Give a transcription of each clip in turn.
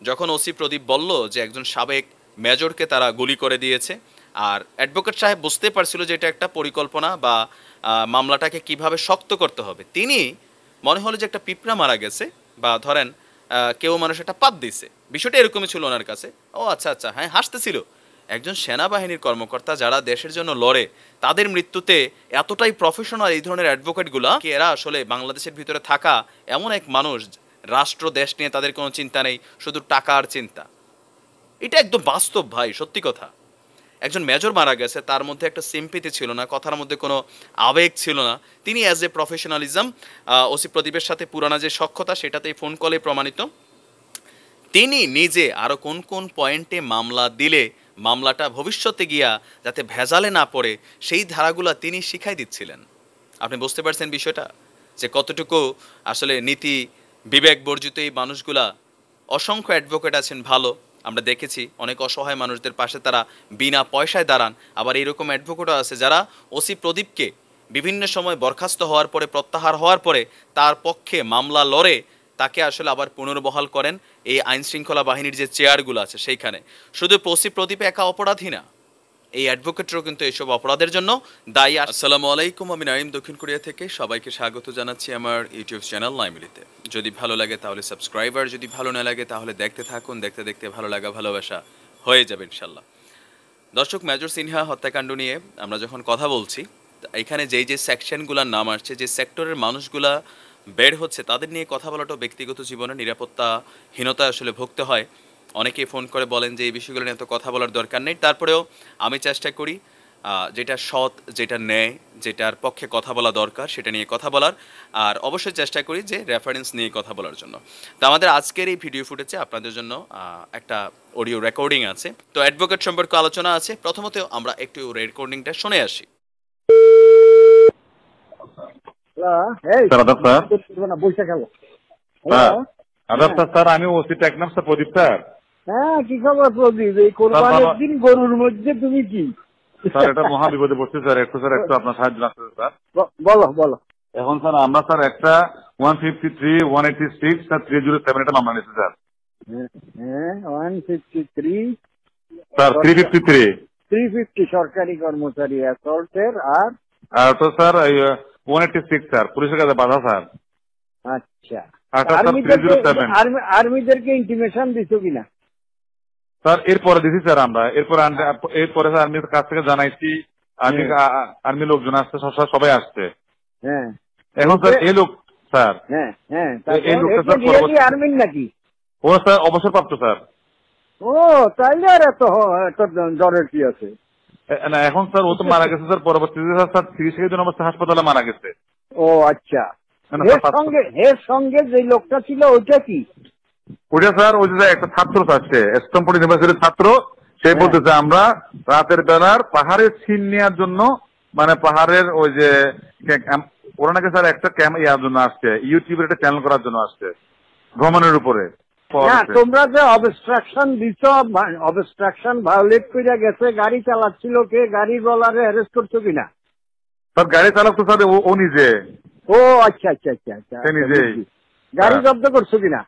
যখন ওসি প্রদীপ বলল যে একজন সাবেক মেজরকে তারা গুলি করে দিয়েছে, আর অ্যাডভোকেট সাহেব বুঝতে পারছিল যে এটা একটা পরিকল্পনা বা মামলাটাকে কিভাবে শক্ত করতে হবে, তিনি মনে হলো যে একটা পিঁপড়া মারা গেছে বা ধরেন কেউ মানুষ একটা পাত দিছে, বিষয়টা এরকমই ছিল ওনার কাছে। ও আচ্ছা আচ্ছা, হ্যাঁ, হাসতেছিল। একজন সেনাবাহিনীর কর্মকর্তা যারা দেশের জন্য লড়ে, তাদের মৃত্যুতে এতটাই প্রফেশনাল এই ধরনের অ্যাডভোকেটগুলা, কি এরা আসলে বাংলাদেশের ভিতরে থাকা এমন এক মানুষ, রাষ্ট্র দেশ নিয়ে তাদের কোনো চিন্তা নেই, শুধু টাকার চিন্তা। এটা একদম বাস্তব ভাই, সত্যি কথা। একজন মেজর মারা গেছে, তার মধ্যে একটা সিম্পিতি ছিল না, কথার মধ্যে কোনো আবেগ ছিল না। তিনি অ্যাজ এ প্রফেশনালিজম, ওসি প্রদীপের সাথে পুরানা যে সখ্যতা সেটাতেই ফোন কলে প্রমাণিত, তিনি নিজে আরও কোন কোন পয়েন্টে মামলা দিলে মামলাটা ভবিষ্যতে গিয়া যাতে ভেজালে না পড়ে সেই ধারাগুলা তিনি শিখাই দিচ্ছিলেন। আপনি বুঝতে পারছেন বিষয়টা, যে কতটুকু আসলে নীতি বিবেক বর্জিত এই মানুষগুলা। অসংখ্য অ্যাডভোকেট আছেন ভালো, আমরা দেখেছি অনেক অসহায় মানুষদের পাশে তারা বিনা পয়সায় দাঁড়ান। আবার এইরকম অ্যাডভোকেটও আছে যারা ওসি প্রদীপকে বিভিন্ন সময় বরখাস্ত হওয়ার পরে, প্রত্যাহার হওয়ার পরে তার পক্ষে মামলা লড়ে তাকে আসলে আবার পুনর্বহাল করেন এই আইন শৃঙ্খলা বাহিনীর যে চেয়ারগুলো আছে সেইখানে। শুধু ওসি প্রদীপে একা অপরাধী না, এই অ্যাডভোকেটরাও কিন্তু এইসব অপরাধের জন্য দায়ী। আসসালামু আলাইকুম, আমি নাইম দক্ষিণ কোরিয়া থেকে। সবাইকে স্বাগত জানাচ্ছি আমার ইউটিউব চ্যানেল নাইমিলিতে। যদি ভালো লাগে তাহলে সাবস্ক্রাইবার, যদি ভালো না লাগে তাহলে দেখতে থাকুন, দেখতে দেখতে ভালো লাগা ভালোবাসা হয়ে যাবে ইনশাল্লাহ। দর্শক, মেজর সিনহা হত্যাকাণ্ড নিয়ে আমরা যখন কথা বলছি, এখানে যেই যে সেকশনগুলোর নাম আসছে, যে সেক্টরের মানুষগুলা বের হচ্ছে, তাদের নিয়ে কথা বলাটাও ব্যক্তিগত জীবনে নিরাপত্তাহীনতা আসলে ভুগতে হয়। অনেকেই ফোন করে বলেন যে এই বিষয়গুলো নিয়ে তো কথা বলার দরকার নেই, তারপরেও আমি চেষ্টা করি যেটা সৎ, যেটা ন্যায়, যেটার পক্ষে কথা বলা দরকার সেটা নিয়ে কথা বলার। আর অবশ্যই চেষ্টা করি যে রেফারেন্স নিয়ে কথা বলার জন্য। তো আমাদের আজকের এই ভিডিও ফুটেজে আপনাদের জন্য একটা অডিও রেকর্ডিং আছে। তো অ্যাডভোকেট সম্পর্কে আলোচনা আছে। প্রথমত আমরা একটু রেকর্ডিংটা শুনে আসি। স্যার আদাব স্যার। স্যার আদাব হ্যাঁ, স্যার। স্যার আমি ওসি টেকনাফ স্যার প্রদীপ স্যার। হ্যাঁ, কি খবর প্রদীপ? এই কোরবানির দিন গরুর মধ্যে তুমি কি? স্যার এটা মহা বিপদে পড়ছি স্যার, একটু আপনার সাহায্য লাগছে স্যার। বলো বলো। এখন স্যার আমরা স্যার একটা 153, 186 স্যার 307 এটা মামলা নিয়েছি স্যার। হ্যাঁ, 153 স্যার 353 350 সরকারি কর্মচারী অ্যাসল্টের। আর আর তো স্যার 186 স্যার পুলিশের কাছে বাধা স্যার। আচ্ছা, আরটা স্যার আর্মিদেরকে 307 আর্মিদেরকে ইন্টিমেশন দিছো কিনা? স্যার এরপরে দিছি স্যার আমরা। এরপরে স্যার আর্মির কাছ থেকে জানাইছি, আর্মি আর্মি লোকজন আসছে, সবাই আসছে। হ্যাঁ, এখন স্যার এই লোক স্যার হ্যাঁ হ্যাঁ, এই লোকটা স্যার রিয়েলি আর্মির নাকি? ও স্যার অবসরপ্রাপ্ত স্যার। ও, তাইলে আর এত জ্বরের কি আছে? না এখন স্যার ও তো মারা গেছে স্যার, পরবর্তীতে স্যার চিকিৎসার জন্য অবস্থা হাসপাতালে মারা গেছে। ও আচ্ছা, না, না, স্যার, এর সঙ্গে যে লোকটা ছিল ওইটা কি? ওইটা স্যার ওই যে একটা ছাত্র আসছে, স্ট্যামফোর্ড ইউনিভার্সিটির ছাত্র, সে হ্যাঁ। বলতেছে আমরা রাতের বেলার পাহাড়ের সিন নেওয়ার জন্য, মানে পাহাড়ের ওই যে ওরা নাকি স্যার একটা ইয়ার জন্য আসছে, ইউটিউবের একটা চ্যানেল করার জন্য আসছে ভ্রমণের উপরে। না, তোমরা যে অবস্ট্রাকশন দিছ, অবস্ট্রাকশন ভায়োলেট করে গেছে, গাড়ি চালাচ্ছিল কে? গাড়ি বলারে অ্যারেস্ট করছো কিনা? স্যার গাড়ি চালক তো স্যার ও নিজে। ও আচ্ছা আচ্ছা আচ্ছা আচ্ছা, সে নিজেই। গাড়ি হ্যাঁ। জব্দ করছো কিনা?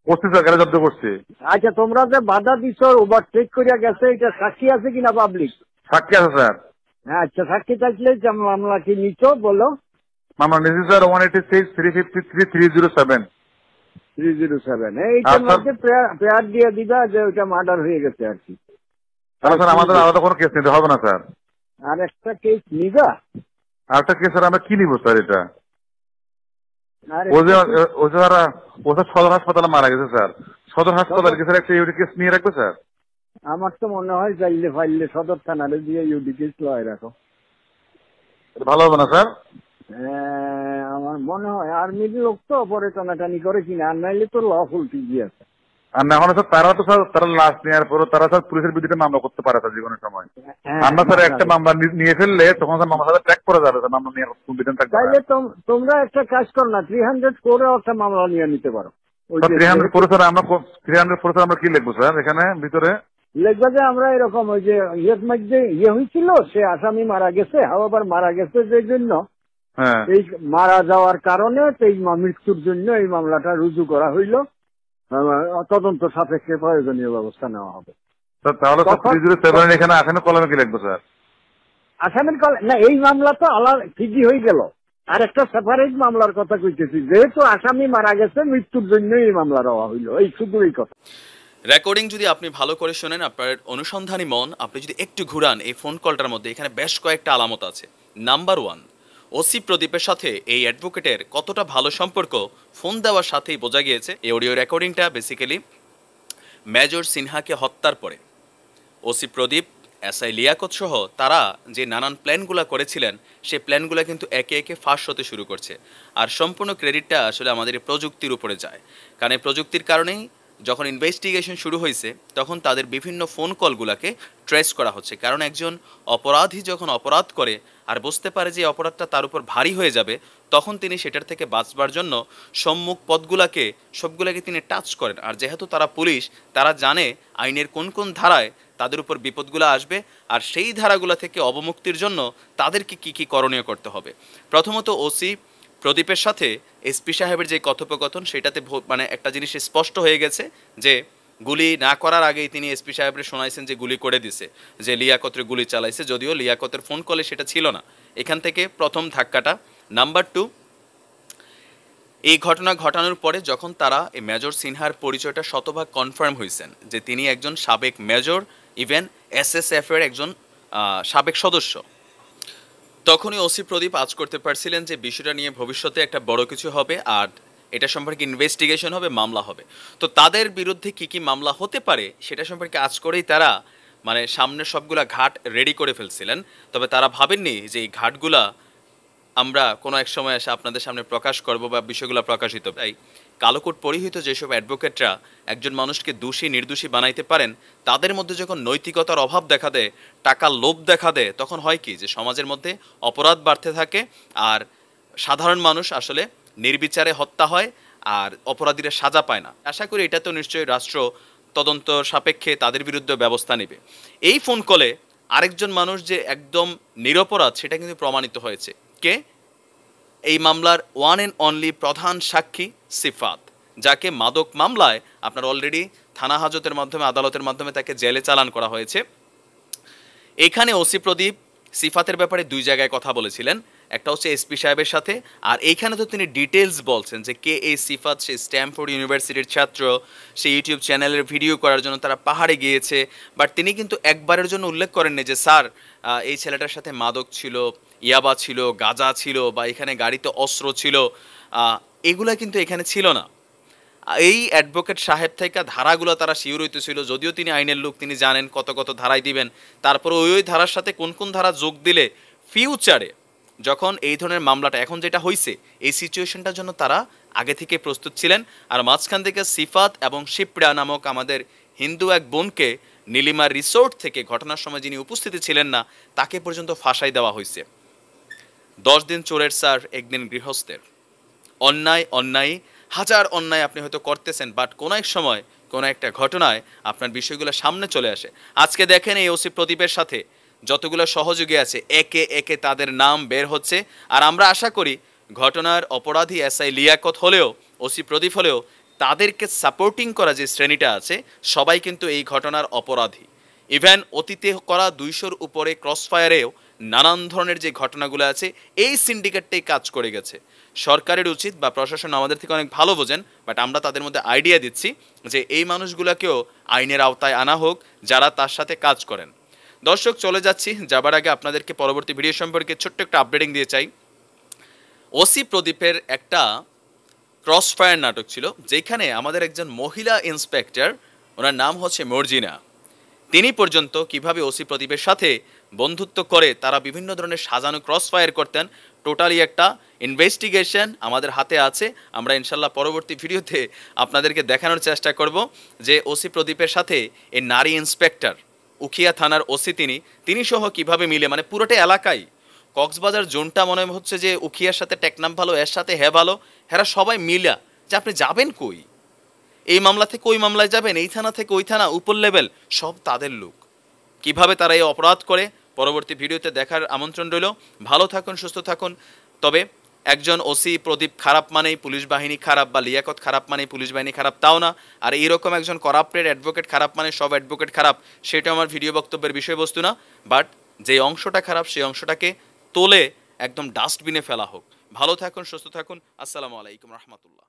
করছি স্যার, গাড়ি জব্দ করছি। আচ্ছা, তোমরা যে বাধা দিছ, ওভারটেক করে গেছে, এটা সাক্ষী আছে কিনা পাবলিক? সাক্ষী আছে স্যার। আচ্ছা, সাক্ষী থাকলে মামলা কি নিচ্ছ বলো? মামলা নিয়েছি স্যার 186, 353, 307। 307 এইটার মধ্যে পেয়ার দিয়ে দিবা যে ওইটা মার্ডার হয়ে গেছে আর কি। তাহলে স্যার আমাদের আলাদা কোনো কেস নিতে হবে না স্যার? আর একটা কেস নিবা? আরেকটা কেস স্যার আমরা কি নিব স্যার? এটা আর ও যে ও স্যার সদর হাসপাতালে মারা গেছে স্যার, সদর হাসপাতাল কি স্যার একটা ইউডি কেস নিয়ে রাখবে স্যার? আমার তো মনে হয় চাইলে ফাইলে সদর থানারে দিয়ে ইউডি কেস লয় রাখো, ভালো হবে না স্যার? আমার মনে হয় আর্মির লোক তো পরে টানাটানি করে কিনা, আর নাইলে তো লফুল ঠিকই আছে। আর না হলে স্যার তারা তো স্যার তারা লাশ নেওয়ার পরও তারা স্যার পুলিশের বিরুদ্ধে মামলা করতে পারে স্যার যে কোনো সময়। আমরা স্যার একটা মামলা নিয়ে ফেললে তখন স্যার মামলা সাথে ট্র্যাক করা যাবে স্যার, মামলা নিয়ে বিধান থাকবে। তাইলে তোমরা একটা কাজ করো না, 300 করে একটা মামলা নিয়ে নিতে পারো। 300 স্যার আমরা 300 স্যার আমরা কি লিখবো স্যার এখানে ভিতরে? লিখবা যে আমরা এরকম ওই যে ইয়ের মধ্যে হয়েছিল, সে আসামি মারা গেছে, আবার মারা গেছে যে জন্য, হ্যাঁ এই মারা যাওয়ার কারণে এই মৃত্যুর জন্য এই মামলাটা রুজু করা হইল। তদন্ত সাপেক্ষে প্রয়োজনীয় ব্যবস্থা নেওয়া হবে। তাহলে 3007 এখানে আসামি কলমে কি লিখবো স্যার? আসামির না, এই মামলা তো আলাদা ঠিকই হয়ে গেল, আর একটা সেপারেট মামলার কথা কইতেছি, যেহেতু আসামি মারা গেছে মৃত্যুর জন্য এই মামলা দেওয়া হইলো, এই শুধু এই কথা। রেকর্ডিং যদি আপনি ভালো করে শোনেন, আপনার অনুসন্ধানী মন আপনি যদি একটু ঘুরান এই ফোন কলটার মধ্যে, এখানে বেশ কয়েকটা আলামত আছে। নাম্বার 1, ওসি প্রদীপের সাথে এই অ্যাডভোকেটের কতটা ভালো সম্পর্ক ফোন দেওয়ার সাথেই বোঝা গিয়েছে। এই অডিও রেকর্ডিংটা বেসিক্যালি মেজর সিনহাকে হত্যার পরে ওসি প্রদীপ, এসআই লিয়াকত সহ তারা যে নানান প্ল্যানগুলো করেছিলেন, সেই প্ল্যানগুলো কিন্তু একে একে ফাঁস হতে শুরু করছে। আর সম্পূর্ণ ক্রেডিটটা আসলে আমাদের এই প্রযুক্তির উপরে যায়, কারণ এই প্রযুক্তির কারণেই যখন ইনভেস্টিগেশন শুরু হয়েছে তখন তাদের বিভিন্ন ফোন কলগুলোকে ট্রেস করা হচ্ছে। কারণ একজন অপরাধী যখন অপরাধ করে আর বুঝতে পারে যে অপরাধটা তার উপর ভারী হয়ে যাবে, তখন তিনি সেটার থেকে বাঁচবার জন্য সম্মুখ পথগুলোকে সবগুলোকে তিনি টাচ করেন। আর যেহেতু তারা পুলিশ, তারা জানে আইনের কোন কোন ধারায় তাদের উপর বিপদগুলো আসবে, আর সেই ধারাগুলো থেকে অবমুক্তির জন্য তাদেরকে কি কি করণীয় করতে হবে। প্রথমত ওসি প্রদীপের সাথে এসপি সাহেবের যে কথোপকথন, সেটাতে মানে একটা জিনিস স্পষ্ট হয়ে গেছে যে গুলি না করার আগেই তিনি এসপি সাহেবরে শোনাইছেন যে গুলি করে দিছে, যে লিয়াকতের গুলি চালাইছে, যদিও লিয়াকতের ফোন কলে সেটা ছিল না। এখান থেকে প্রথম ধাক্কাটা। নাম্বার 2, এই ঘটনা ঘটানোর পরে যখন তারা এই মেজর সিনহার পরিচয়টা শতভাগ কনফার্ম হয়েছেন যে তিনি একজন সাবেক মেজর, ইভেন এসএসএফ এর একজন সাবেক সদস্য, তখনই ওসি প্রদীপ আজ করতে পারছিলেন যে বিষয়টা নিয়ে ভবিষ্যতে একটা বড় কিছু হবে, আর এটা সম্পর্কে ইনভেস্টিগেশন হবে, মামলা হবে। তো তাদের বিরুদ্ধে কি কি মামলা হতে পারে সেটা সম্পর্কে আজ করেই তারা মানে সামনের সবগুলা ঘাট রেডি করে ফেলছিলেন। তবে তারা ভাবেননি যে এই ঘাটগুলা আমরা কোনো এক সময় এসে আপনাদের সামনে প্রকাশ করব বা বিষয়গুলো প্রকাশিত। তাই কালোকোট পরিহিত যেসব অ্যাডভোকেটরা একজন মানুষকে দোষী নির্দোষী বানাইতে পারেন, তাদের মধ্যে যখন নৈতিকতার অভাব দেখা দেয়, টাকার লোভ দেখা দেয়, তখন হয় কি যে সমাজের মধ্যে অপরাধ বাড়তে থাকে, আর সাধারণ মানুষ আসলে নির্বিচারে হত্যা হয় আর অপরাধীরা সাজা পায় না। আশা করি এটা তো নিশ্চয়ই রাষ্ট্র তদন্ত সাপেক্ষে তাদের বিরুদ্ধে ব্যবস্থা নেবে। এই ফোন কলে আরেকজন মানুষ যে একদম নিরপরাধ সেটা কিন্তু প্রমাণিত হয়েছে। কে? এই মামলার ওয়ান অ্যান্ড অনলি প্রধান সাক্ষী সিফাত, যাকে মাদক মামলায় আপনার অলরেডি থানা হাজতের মাধ্যমে, আদালতের মাধ্যমে তাকে জেলে চালান করা হয়েছে। এখানে ওসি প্রদীপ সিফাতের ব্যাপারে 2 জায়গায় কথা বলেছিলেন, একটা হচ্ছে এসপি সাহেবের সাথে, আর এইখানে তো তিনি ডিটেলস বলছেন যে কে এই সিফাত, সে স্ট্যামফোর্ড ইউনিভার্সিটির ছাত্র, সে ইউটিউব চ্যানেলের ভিডিও করার জন্য তারা পাহাড়ে গিয়েছে। বাট তিনি কিন্তু একবারের জন্য উল্লেখ করেননি যে স্যার এই ছেলেটার সাথে মাদক ছিল, ইয়াবা ছিল, গাঁজা ছিল, বা এখানে গাড়িতে অস্ত্র ছিল, এগুলা কিন্তু এখানে ছিল না। এই অ্যাডভোকেট সাহেব থেকে ধারাগুলো তারা শিওর হইতেছিল, যদিও তিনি আইনের লোক, তিনি জানেন কত কত ধারায় দিবেন, তারপরে ওই ধারার সাথে কোন কোন ধারা যোগ দিলে ফিউচারে যখন এই ধরনের মামলাটা এখন যেটা হয়েছে, এই সিচুয়েশনটার জন্য তারা আগে থেকে প্রস্তুত ছিলেন। আর মাঝখান থেকে সিফাত এবং শিপ্রা নামক আমাদের হিন্দু এক বোনকে নীলিমার রিসোর্ট থেকে ঘটনার সময় যিনি উপস্থিতি ছিলেন না, তাকে পর্যন্ত ফাঁসাই দেওয়া হয়েছে। 10 দিন চোরের স্যার, একদিন গৃহস্থের। অন্যায় অন্যায়, হাজার অন্যায় আপনি হয়তো করতেছেন, বাট কোনো এক সময় কোনো একটা ঘটনায় আপনার বিষয়গুলো সামনে চলে আসে। আজকে দেখেন এই ওসি প্রদীপের সাথে যতগুলো সহযোগী আছে একে একে তাদের নাম বের হচ্ছে। আর আমরা আশা করি ঘটনার অপরাধী এসআই লিয়াকত হলেও, ওসি প্রদীপ হলেও, তাদেরকে সাপোর্টিং করা যে শ্রেণীটা আছে সবাই কিন্তু এই ঘটনার অপরাধী। ইভেন অতীতে করা 200-র উপরে ক্রসফায়ারেও নানান ধরনের যে ঘটনাগুলো আছে এই সিন্ডিকেটটাই কাজ করে গেছে। সরকারের উচিত, বা প্রশাসন আমাদের থেকে অনেক ভালো বোঝেন, বাট আমরা তাদের মধ্যে আইডিয়া দিচ্ছি যে এই মানুষগুলোকেও আইনের আওতায় আনা হোক যারা তার সাথে কাজ করেন। দর্শক, চলে যাচ্ছি, যাবার আগে আপনাদেরকে পরবর্তী ভিডিও সম্পর্কে ছোট্ট একটা আপডেটিং দিয়ে চাই। ওসি প্রদীপের একটা ক্রসফায়ার নাটক ছিল, যেখানে আমাদের একজন মহিলা ইন্সপেক্টর, ওনার নাম হচ্ছে মর্জিনা, তিনি পর্যন্ত কিভাবে ওসি প্রদীপের সাথে বন্ধুত্ব করে তারা বিভিন্ন ধরনের সাজানো ক্রসফায়ার করতেন। টোটালি একটা ইনভেস্টিগেশন আমাদের হাতে আছে। আমরা ইনশাল্লাহ পরবর্তী ভিডিওতে আপনাদেরকে দেখানোর চেষ্টা করব যে ওসি প্রদীপের সাথে এই নারী ইন্সপেক্টর, উখিয়া থানার ওসি তিনি সহ কিভাবে মিলে, মানে পুরোটা এলাকায় কক্সবাজার জোনটা মনে হচ্ছে যে উখিয়ার সাথে টেকনাম ভালো, এর সাথে হ্যাঁ ভালো, হেরা সবাই মিলা যে আপনি যাবেন কই, এই মামলা থেকে ওই মামলায় যাবেন, এই থানা থেকে ওই থানা, উপর লেভেল সব তাদের লোক। কিভাবে তারা এই অপরাধ করে পরবর্তী ভিডিওতে দেখার আমন্ত্রণ রইল। ভালো থাকুন, সুস্থ থাকুন। তবে একজন ওসি প্রদীপ খারাপ মানেই পুলিশ বাহিনী খারাপ, বা লিয়াকত খারাপ মানেই পুলিশ বাহিনী খারাপ, তাও না। আর এইরকম একজন করাপ্টেড অ্যাডভোকেট খারাপ মানে সব অ্যাডভোকেট খারাপ, সেটা আমার ভিডিও বক্তব্যের বিষয়বস্তু না। বাট যে অংশটা খারাপ সেই অংশটাকে তোলে একদম ডাস্টবিনে ফেলা হোক। ভালো থাকুন, সুস্থ থাকুন। আসসালামু আলাইকুম রহমতুল্লাহ।